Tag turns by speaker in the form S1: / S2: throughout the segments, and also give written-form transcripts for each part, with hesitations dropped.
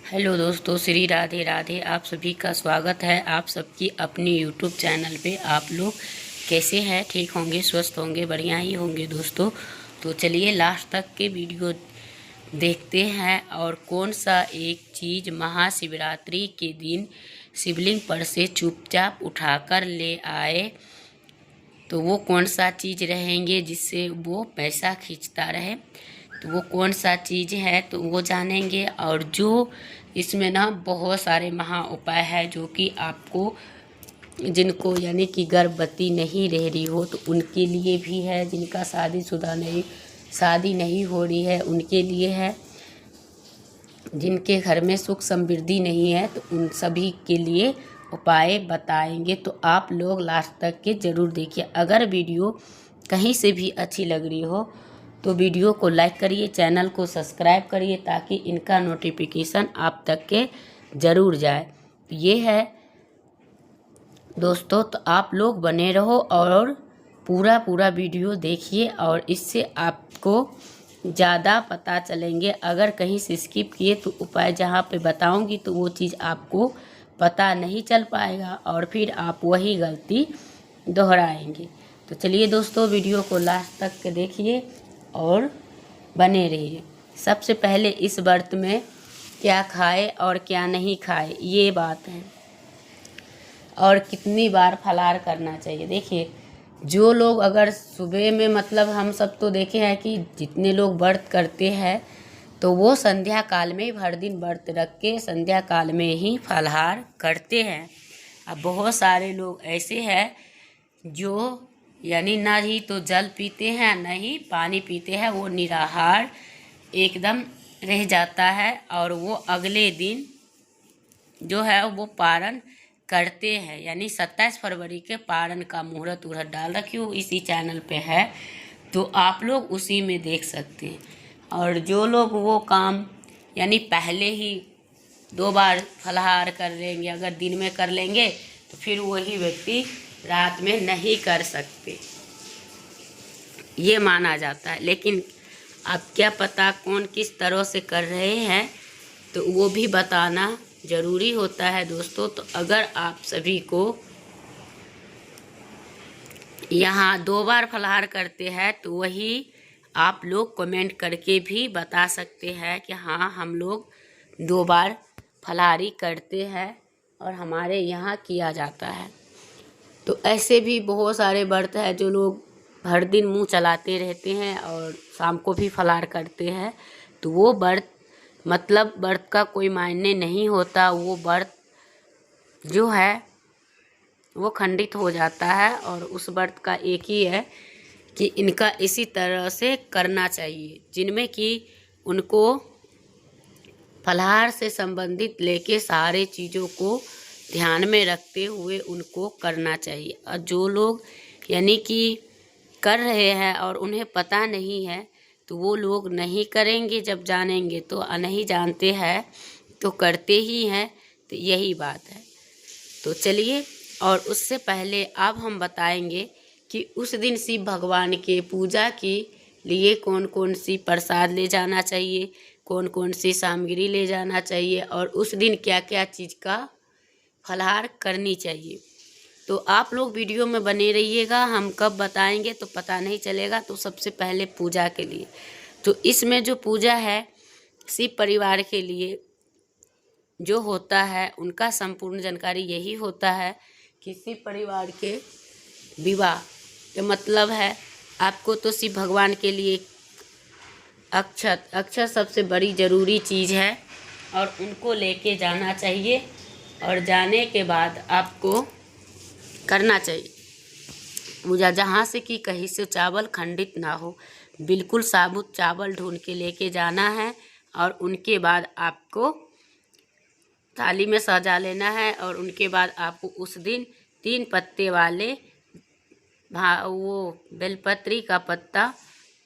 S1: Hello दोस्तों, श्री राधे राधे। आप सभी का स्वागत है आप सबकी अपनी यूट्यूब चैनल पे। आप लोग कैसे हैं? ठीक होंगे, स्वस्थ होंगे, बढ़िया ही होंगे दोस्तों। तो चलिए लास्ट तक के वीडियो देखते हैं। और कौन सा एक चीज़ महाशिवरात्रि के दिन शिवलिंग पर से चुपचाप उठाकर ले आए, तो वो कौन सा चीज़ रहेंगे जिससे वो पैसा खींचता रहे। तो वो कौन सा चीज़ है तो वो जानेंगे। और जो इसमें ना बहुत सारे महा उपाय है जो कि आपको, जिनको यानी कि गर्भवती नहीं रह रही हो तो उनके लिए भी है, जिनका शादी नहीं हो रही है उनके लिए है, जिनके घर में सुख समृद्धि नहीं है तो उन सभी के लिए उपाय बताएंगे। तो आप लोग लास्ट तक के ज़रूर देखिए। अगर वीडियो कहीं से भी अच्छी लग रही हो तो वीडियो को लाइक करिए, चैनल को सब्सक्राइब करिए ताकि इनका नोटिफिकेशन आप तक के ज़रूर जाए। ये है दोस्तों, तो आप लोग बने रहो और पूरा वीडियो देखिए और इससे आपको ज़्यादा पता चलेंगे। अगर कहीं से स्किप किए तो उपाय जहाँ पे बताऊंगी तो वो चीज़ आपको पता नहीं चल पाएगा और फिर आप वही गलती दोहराएंगे। तो चलिए दोस्तों, वीडियो को लास्ट तक के देखिए और बने रहिए। सबसे पहले इस व्रत में क्या खाए और क्या नहीं खाए ये बात है, और कितनी बार फलाहार करना चाहिए। देखिए, जो लोग अगर सुबह में, मतलब हम सब तो देखे हैं कि जितने लोग व्रत करते हैं तो वो संध्या काल में भर दिन व्रत रख के संध्या काल में ही फलाहार करते हैं। अब बहुत सारे लोग ऐसे हैं जो यानी ना ही तो जल पीते हैं ना ही पानी पीते हैं, वो निराहार एकदम रह जाता है और वो अगले दिन जो है वो पारण करते हैं। यानी 27 फरवरी के पारण का मुहूर्त डाल रखी हूँ, इसी चैनल पे है, तो आप लोग उसी में देख सकते हैं। और जो लोग वो काम यानी पहले ही 2 बार फलाहार कर लेंगे, अगर दिन में कर लेंगे तो फिर वही व्यक्ति रात में नहीं कर सकते, ये माना जाता है। लेकिन अब क्या पता कौन किस तरह से कर रहे हैं तो वो भी बताना ज़रूरी होता है दोस्तों। तो अगर आप सभी को यहाँ 2 बार फलाहार करते हैं तो वही आप लोग कमेंट करके भी बता सकते हैं कि हाँ, हम लोग 2 बार फलाहारी करते हैं और हमारे यहाँ किया जाता है। तो ऐसे भी बहुत सारे व्रत है जो लोग हर दिन मुंह चलाते रहते हैं और शाम को भी फलाहार करते हैं। तो वो व्रत, मतलब व्रत का कोई मायने नहीं होता, वो व्रत जो है वो खंडित हो जाता है। और उस व्रत का एक ही है कि इनका इसी तरह से करना चाहिए, जिनमें कि उनको फलाहार से संबंधित लेके सारे चीज़ों को ध्यान में रखते हुए उनको करना चाहिए। और जो लोग यानी कि कर रहे हैं और उन्हें पता नहीं है तो वो लोग नहीं करेंगे, जब जानेंगे तो। नहीं जानते हैं तो करते ही हैं, तो यही बात है। तो चलिए, और उससे पहले अब हम बताएंगे कि उस दिन शिव भगवान के पूजा के लिए कौन कौन सी प्रसाद ले जाना चाहिए, कौन कौन सी सामग्री ले जाना चाहिए और उस दिन क्या क्या चीज़ का फलाहार करनी चाहिए। तो आप लोग वीडियो में बने रहिएगा, हम कब बताएंगे तो पता नहीं चलेगा। तो सबसे पहले पूजा के लिए, तो इसमें जो पूजा है शिव परिवार के लिए जो होता है उनका संपूर्ण जानकारी यही होता है कि शिव परिवार के विवाह का मतलब है आपको तो शिव भगवान के लिए अक्षत सबसे बड़ी ज़रूरी चीज़ है और उनको लेके जाना चाहिए। और जाने के बाद आपको करना चाहिए पूजा, जहाँ से कि कहीं से चावल खंडित ना हो, बिल्कुल साबुत चावल ढूंढ के लेके जाना है। और उनके बाद आपको थाली में सजा लेना है और उनके बाद आपको उस दिन 3 पत्ते वाले वो बेलपत्री का पत्ता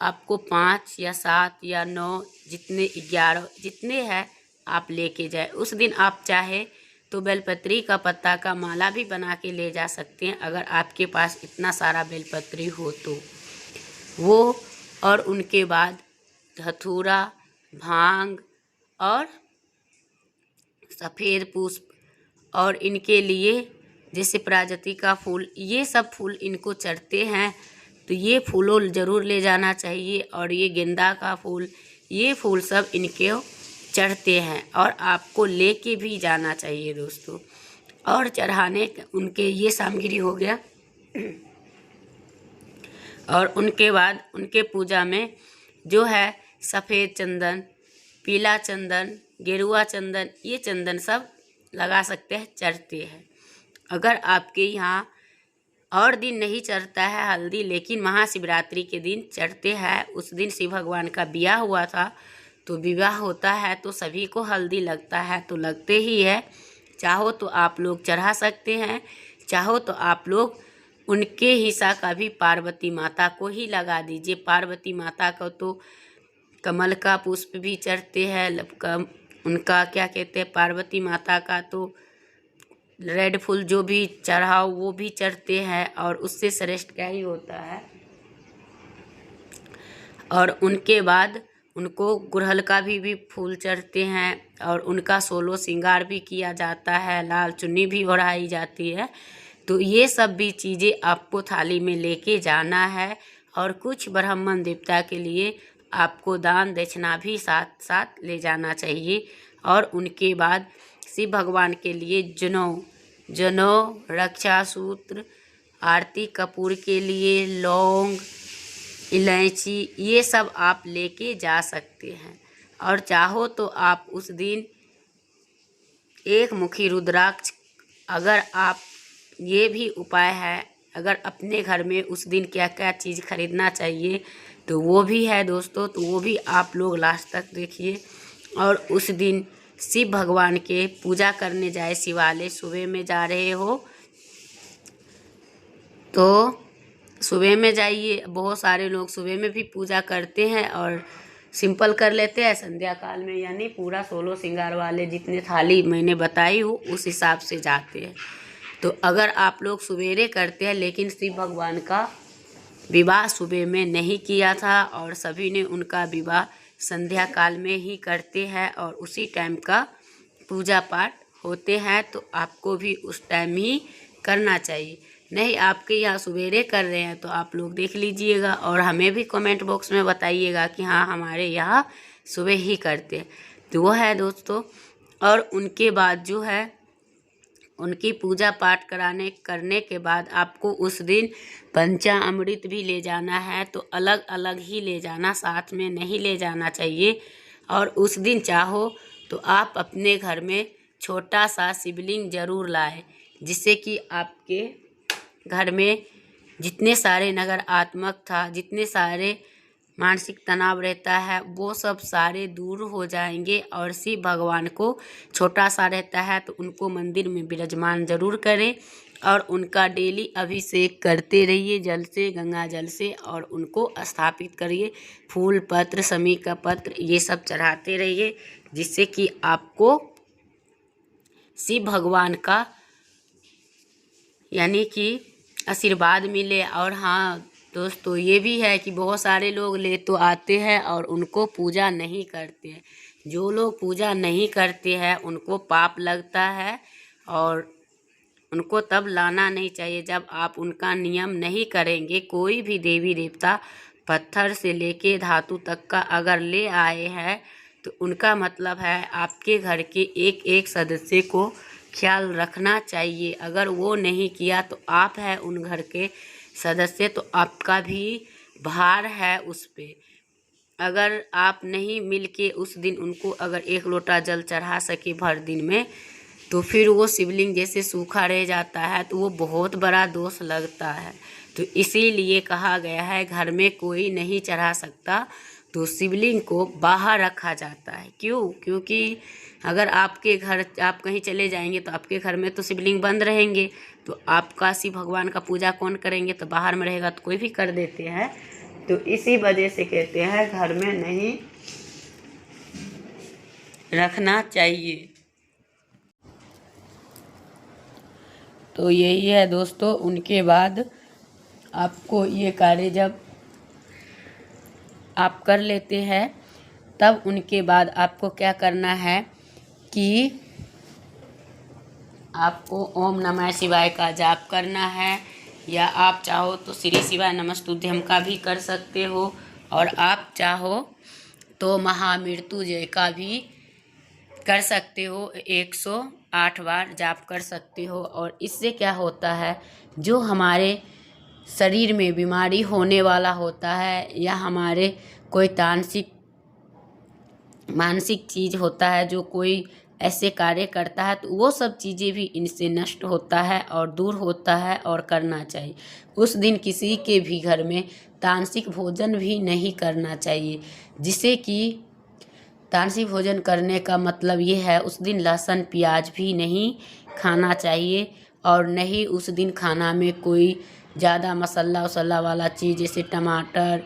S1: आपको 5 या 7 या 9 जितने 11 जितने हैं आप लेके जाए। उस दिन आप चाहे तो बेलपत्री का पत्ता का माला भी बना के ले जा सकते हैं, अगर आपके पास इतना सारा बेलपत्री हो तो वो। और उनके बाद धतूरा, भांग और सफ़ेद पुष्प और इनके लिए जैसे प्राजति का फूल, ये सब फूल इनको चढ़ते हैं, तो ये फूलों ज़रूर ले जाना चाहिए। और ये गेंदा का फूल, ये फूल सब इनके चढ़ते हैं और आपको लेके भी जाना चाहिए दोस्तों। और चढ़ाने उनके ये सामग्री हो गया। और उनके बाद उनके पूजा में जो है सफ़ेद चंदन, पीला चंदन, गेरुआ चंदन, ये चंदन सब लगा सकते हैं, चढ़ते हैं। अगर आपके यहाँ और दिन नहीं चढ़ता है हल्दी, लेकिन महाशिवरात्रि के दिन चढ़ते हैं, उस दिन शिव भगवान का विवाह हुआ था, तो विवाह होता है तो सभी को हल्दी लगता है, तो लगते ही है। चाहो तो आप लोग चढ़ा सकते हैं, चाहो तो आप लोग उनके हिस्सा का भी पार्वती माता को ही लगा दीजिए। पार्वती माता को तो कमल का पुष्प भी चढ़ते हैं, उनका क्या कहते हैं, पार्वती माता का तो रेड फूल जो भी चढ़ाओ वो भी चढ़ते हैं, और उससे श्रेष्ठ क्या ही होता है। और उनके बाद उनको गुड़हल का भी फूल चढ़ते हैं, और उनका 16 श्रृंगार भी किया जाता है, लाल चुन्नी भी ओढ़ाई जाती है। तो ये सब भी चीज़ें आपको थाली में लेके जाना है। और कुछ ब्राह्मण देवता के लिए आपको दान दक्षिणा भी साथ साथ ले जाना चाहिए। और उनके बाद शिव भगवान के लिए जनेऊ, रक्षा सूत्र, आरती कपूर के लिए लौंग, इलायची, ये सब आप लेके जा सकते हैं। और चाहो तो आप उस दिन एक मुखी रुद्राक्ष, अगर आप ये भी उपाय है, अगर अपने घर में उस दिन क्या क्या चीज़ खरीदना चाहिए तो वो भी है दोस्तों, तो वो भी आप लोग लास्ट तक देखिए। और उस दिन शिव भगवान के पूजा करने जाए शिवालय, सुबह में जा रहे हो तो सुबह में जाइए। बहुत सारे लोग सुबह में भी पूजा करते हैं और सिंपल कर लेते हैं संध्या काल में, यानी पूरा 16 श्रृंगार वाले जितने थाली मैंने बताई हो उस हिसाब से जाते हैं। तो अगर आप लोग सवेरे करते हैं, लेकिन शिव भगवान का विवाह सुबह में नहीं किया था और सभी ने उनका विवाह संध्या काल में ही करते हैं और उसी टाइम का पूजा पाठ होते हैं, तो आपको भी उस टाइम ही करना चाहिए। नहीं आपके यहाँ सवेरे कर रहे हैं तो आप लोग देख लीजिएगा और हमें भी कमेंट बॉक्स में बताइएगा कि हाँ हमारे यहाँ सुबह ही करते हैं। तो वो है दोस्तों। और उनके बाद जो है उनकी पूजा पाठ करने के बाद आपको उस दिन पंचामृत भी ले जाना है, तो अलग अलग ही ले जाना, साथ में नहीं ले जाना चाहिए। और उस दिन चाहो तो आप अपने घर में छोटा सा शिवलिंग ज़रूर लाएं, जिससे कि आपके घर में जितने सारे नकारात्मक था, जितने सारे मानसिक तनाव रहता है, वो सब सारे दूर हो जाएंगे। और शिव भगवान को छोटा सा रहता है तो उनको मंदिर में विराजमान ज़रूर करें और उनका डेली अभिषेक करते रहिए जल से, गंगा जल से, और उनको स्थापित करिए। फूल पत्र, समी का पत्र, ये सब चढ़ाते रहिए, जिससे कि आपको शिव भगवान का यानी कि आशीर्वाद मिले। और हाँ दोस्तों, ये भी है कि बहुत सारे लोग ले तो आते हैं और उनको पूजा नहीं करते हैं। जो लोग पूजा नहीं करते हैं उनको पाप लगता है और उनको तब लाना नहीं चाहिए जब आप उनका नियम नहीं करेंगे। कोई भी देवी देवता पत्थर से लेके धातु तक का अगर ले आए हैं तो उनका मतलब है आपके घर के एक एक सदस्य को ख्याल रखना चाहिए। अगर वो नहीं किया तो आप हैं उन घर के सदस्य, तो आपका भी भार है उस पे। अगर आप नहीं मिलके उस दिन उनको अगर एक लोटा जल चढ़ा सके भर दिन में, तो फिर वो शिवलिंग जैसे सूखा रह जाता है, तो वो बहुत बड़ा दोष लगता है। तो इसीलिए कहा गया है घर में कोई नहीं चढ़ा सकता, तो शिवलिंग को बाहर रखा जाता है। क्यों? क्योंकि अगर आपके घर आप कहीं चले जाएंगे तो आपके घर में तो शिवलिंग बंद रहेंगे, तो आपका शिव भगवान का पूजा कौन करेंगे? तो बाहर में रहेगा तो कोई भी कर देते हैं। तो इसी वजह से कहते हैं घर में नहीं रखना चाहिए। तो यही है दोस्तों। उनके बाद आपको ये कार्य जब आप कर लेते हैं, तब उनके बाद आपको क्या करना है कि आपको ओम नमः शिवाय का जाप करना है, या आप चाहो तो श्री शिवाय नमस्तुभ्यं का भी कर सकते हो, और आप चाहो तो महामृत्युंजय का भी कर सकते हो। 108 बार जाप कर सकते हो। और इससे क्या होता है, जो हमारे शरीर में बीमारी होने वाला होता है, या हमारे कोई मानसिक चीज़ होता है, जो कोई ऐसे कार्य करता है, तो वो सब चीज़ें भी इनसे नष्ट होता है और दूर होता है, और करना चाहिए। उस दिन किसी के भी घर में तामसिक भोजन भी नहीं करना चाहिए, जिससे कि तामसिक भोजन करने का मतलब ये है, उस दिन लहसुन प्याज भी नहीं खाना चाहिए, और नहीं उस दिन खाना में कोई ज़्यादा मसाला वसाला वाला चीज़, जैसे टमाटर,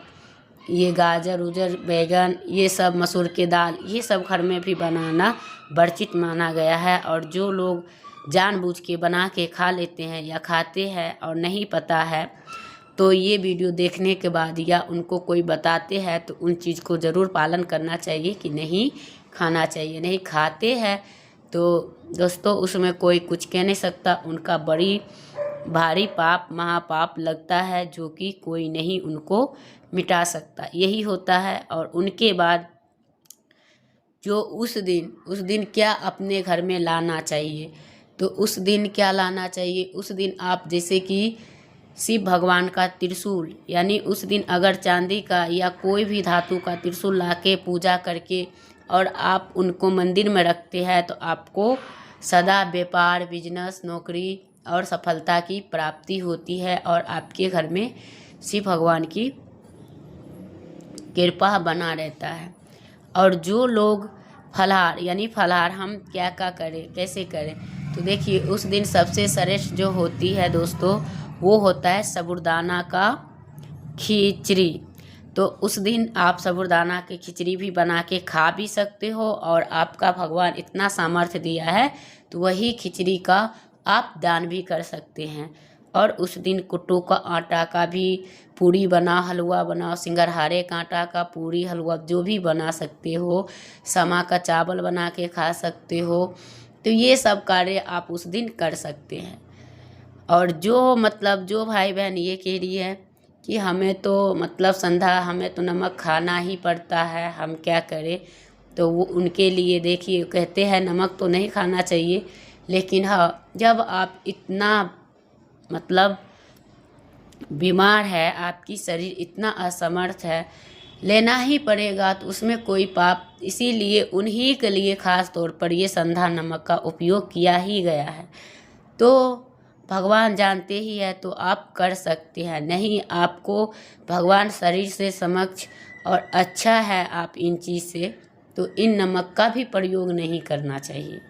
S1: ये गाजर उजर बैगन, ये सब मसूर के दाल, ये सब घर में भी बनाना वर्जित माना गया है। और जो लोग जानबूझ के बना के खा लेते हैं या खाते हैं और नहीं पता है, तो ये वीडियो देखने के बाद या उनको कोई बताते हैं, तो उन चीज़ को ज़रूर पालन करना चाहिए कि नहीं खाना चाहिए। नहीं खाते हैं तो दोस्तों उसमें कोई कुछ कह नहीं सकता, उनका बड़ी भारी पाप महापाप लगता है, जो कि कोई नहीं उनको मिटा सकता। यही होता है। और उनके बाद जो उस दिन क्या अपने घर में लाना चाहिए, तो उस दिन क्या लाना चाहिए, उस दिन आप जैसे कि शिव भगवान का त्रिशूल, यानी उस दिन अगर चांदी का या कोई भी धातु का त्रिशूल लाके पूजा करके और आप उनको मंदिर में रखते हैं, तो आपको सदा व्यापार, बिजनेस, नौकरी और सफलता की प्राप्ति होती है, और आपके घर में शिव भगवान की कृपा बना रहता है। और जो लोग फलाहार, यानी फलाहार हम क्या करें, कैसे करें, तो देखिए उस दिन सबसे श्रेष्ठ जो होती है दोस्तों, वो होता है साबूदाना का खिचड़ी। तो उस दिन आप साबूदाना की खिचड़ी भी बना के खा भी सकते हो, और आपका भगवान इतना सामर्थ्य दिया है तो वही खिचड़ी का आप दान भी कर सकते हैं। और उस दिन कुट्टू का आटा का भी पूरी बना, हलवा बनाओ, सिंगरहारे का आटा का पूरी हलवा जो भी बना सकते हो, समा का चावल बना के खा सकते हो। तो ये सब कार्य आप उस दिन कर सकते हैं। और जो भाई बहन ये कह रही है कि हमें तो संधा हमें तो नमक खाना ही पड़ता है, हम क्या करें, तो वो उनके लिए देखिए कहते हैं नमक तो नहीं खाना चाहिए, लेकिन हाँ जब आप इतना बीमार है, आपकी शरीर इतना असमर्थ है, लेना ही पड़ेगा, तो उसमें कोई पाप, इसीलिए उन्हीं के लिए ख़ास तौर पर ये संधा नमक का उपयोग किया ही गया है। तो भगवान जानते ही है, तो आप कर सकते हैं। नहीं आपको भगवान शरीर से समक्ष और अच्छा है आप इन चीज़ से, तो इन नमक का भी प्रयोग नहीं करना चाहिए।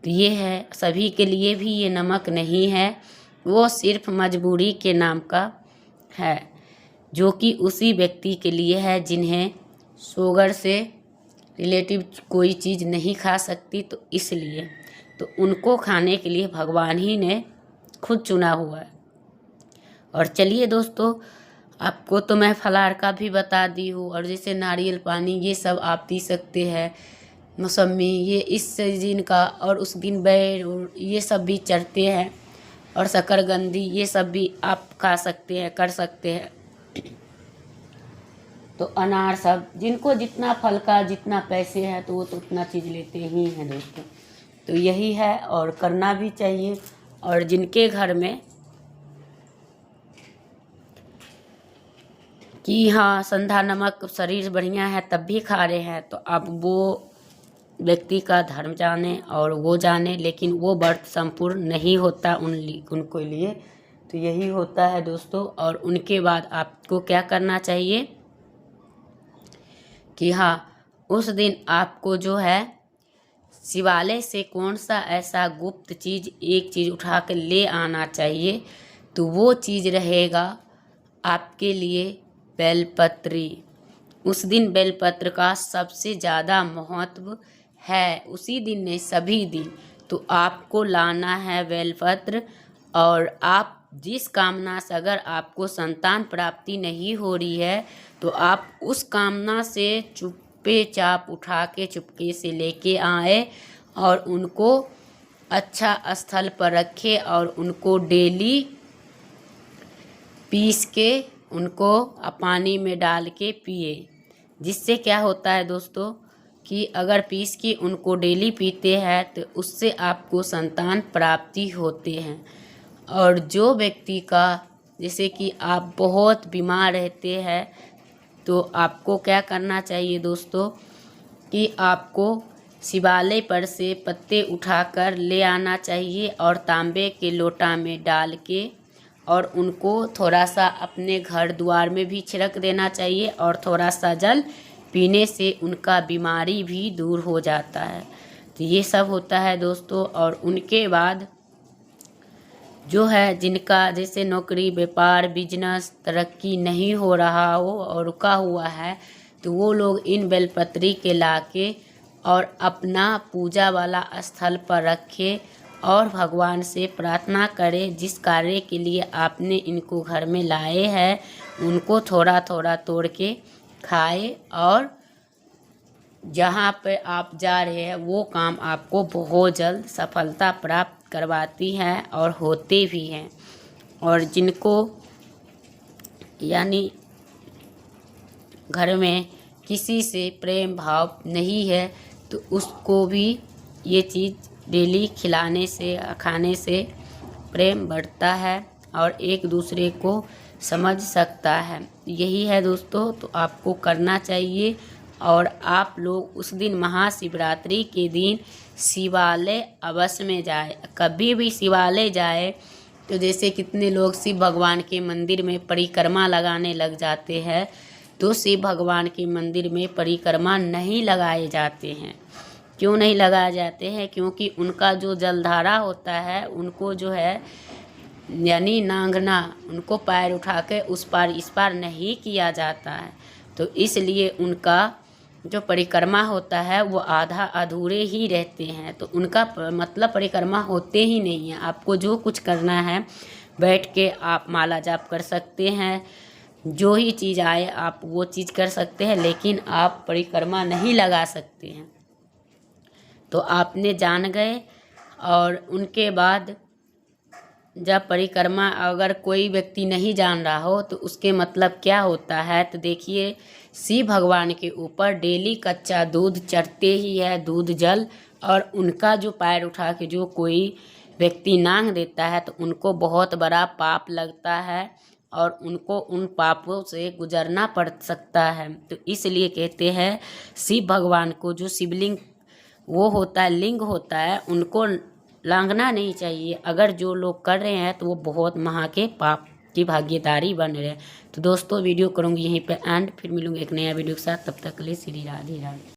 S1: तो ये है, सभी के लिए भी ये नमक नहीं है, वो सिर्फ मजबूरी के नाम का है, जो कि उसी व्यक्ति के लिए है जिन्हें शुगर से रिलेटिव कोई चीज़ नहीं खा सकती, तो इसलिए तो उनको खाने के लिए भगवान ही ने खुद चुना हुआ है। और चलिए दोस्तों, आपको तो मैं फलाहार का भी बता दी हूँ, और जैसे नारियल पानी ये सब आप पी सकते हैं, मौसमी ये इस सीजन का, और उस दिन बैर ये सब भी चढ़ते हैं, और शकरकंदी ये सब भी आप खा सकते हैं, कर सकते हैं। तो अनार सब, जिनको जितना फल का जितना पैसे है, तो वो तो उतना चीज़ लेते ही हैं दोस्तों। तो यही है, और करना भी चाहिए। और जिनके घर में कि हाँ संधा नमक शरीर बढ़िया है तब भी खा रहे हैं, तो अब वो व्यक्ति का धर्म जाने और वो जाने, लेकिन वो व्रत संपूर्ण नहीं होता उनको लिए। तो यही होता है दोस्तों। और उनके बाद आपको क्या करना चाहिए कि हाँ उस दिन आपको जो है शिवालय से कौन सा ऐसा गुप्त चीज़, एक चीज़ उठा कर ले आना चाहिए, तो वो चीज़ रहेगा आपके लिए बेलपत्री। उस दिन बेलपत्र का सबसे ज़्यादा महत्व है, उसी दिन नहीं सभी दिन। तो आपको लाना है बेलपत्र, और आप जिस कामना से, अगर आपको संतान प्राप्ति नहीं हो रही है, तो आप उस कामना से चुप्पे चाप उठा के चुपके से लेके आए, और उनको अच्छा स्थल पर रखें और उनको डेली पीस के उनको पानी में डाल के पिए। जिससे क्या होता है दोस्तों कि अगर पीस के उनको डेली पीते हैं तो उससे आपको संतान प्राप्ति होते हैं। और जो व्यक्ति का जैसे कि आप बहुत बीमार रहते हैं तो आपको क्या करना चाहिए दोस्तों कि आपको शिवालय पर से पत्ते उठाकर ले आना चाहिए और तांबे के लोटा में डाल के और उनको थोड़ा सा अपने घर द्वार में भी छिड़क देना चाहिए और थोड़ा सा जल पीने से उनका बीमारी भी दूर हो जाता है। तो ये सब होता है दोस्तों। और उनके बाद जो है जिनका जैसे नौकरी व्यापार बिजनेस तरक्की नहीं हो रहा हो और रुका हुआ है तो वो लोग इन बेलपत्री के लाके और अपना पूजा वाला स्थल पर रखे और भगवान से प्रार्थना करें जिस कार्य के लिए आपने इनको घर में लाए हैं उनको थोड़ा थोड़ा तोड़ के खाए और जहाँ पे आप जा रहे हैं वो काम आपको बहुत जल्द सफलता प्राप्त करवाती है और होते भी हैं। और जिनको यानी घर में किसी से प्रेम भाव नहीं है तो उसको भी ये चीज़ डेली खिलाने से खाने से प्रेम बढ़ता है और एक दूसरे को समझ सकता है। यही है दोस्तों, तो आपको करना चाहिए। और आप लोग उस दिन महाशिवरात्रि के दिन शिवालय अवश्य में जाए। कभी भी शिवालय जाए तो जैसे कितने लोग शिव भगवान के मंदिर में परिक्रमा लगाने लग जाते हैं तो शिव भगवान के मंदिर में परिक्रमा नहीं लगाए जाते हैं। क्यों नहीं लगाए जाते हैं? क्योंकि उनका जो जलधारा होता है उनको जो है यानी नांगना उनको पैर उठा के उस पार इस पार नहीं किया जाता है। तो इसलिए उनका जो परिक्रमा होता है वो आधा अधूरे ही रहते हैं। तो उनका मतलब परिक्रमा होते ही नहीं है। आपको जो कुछ करना है बैठ के आप माला जाप कर सकते हैं, जो ही चीज़ आए आप वो चीज़ कर सकते हैं, लेकिन आप परिक्रमा नहीं लगा सकते हैं। तो आपने जान गए। और उनके बाद जब परिक्रमा अगर कोई व्यक्ति नहीं जान रहा हो तो उसके मतलब क्या होता है तो देखिए शिव भगवान के ऊपर डेली कच्चा दूध चढ़ते ही है, दूध जल। और उनका जो पैर उठा के जो कोई व्यक्ति नांग देता है तो उनको बहुत बड़ा पाप लगता है और उनको उन पापों से गुजरना पड़ सकता है। तो इसलिए कहते हैं शिव भगवान को जो शिवलिंग वो होता है लिंग होता है उनको लांघना नहीं चाहिए। अगर जो लोग कर रहे हैं तो वो बहुत महा के पाप की भागीदारी बन रहे हैं। तो दोस्तों वीडियो करूँगी यहीं पे एंड, फिर मिलूँगी एक नया वीडियो के साथ। तब तक के लिए श्री राधे राधे।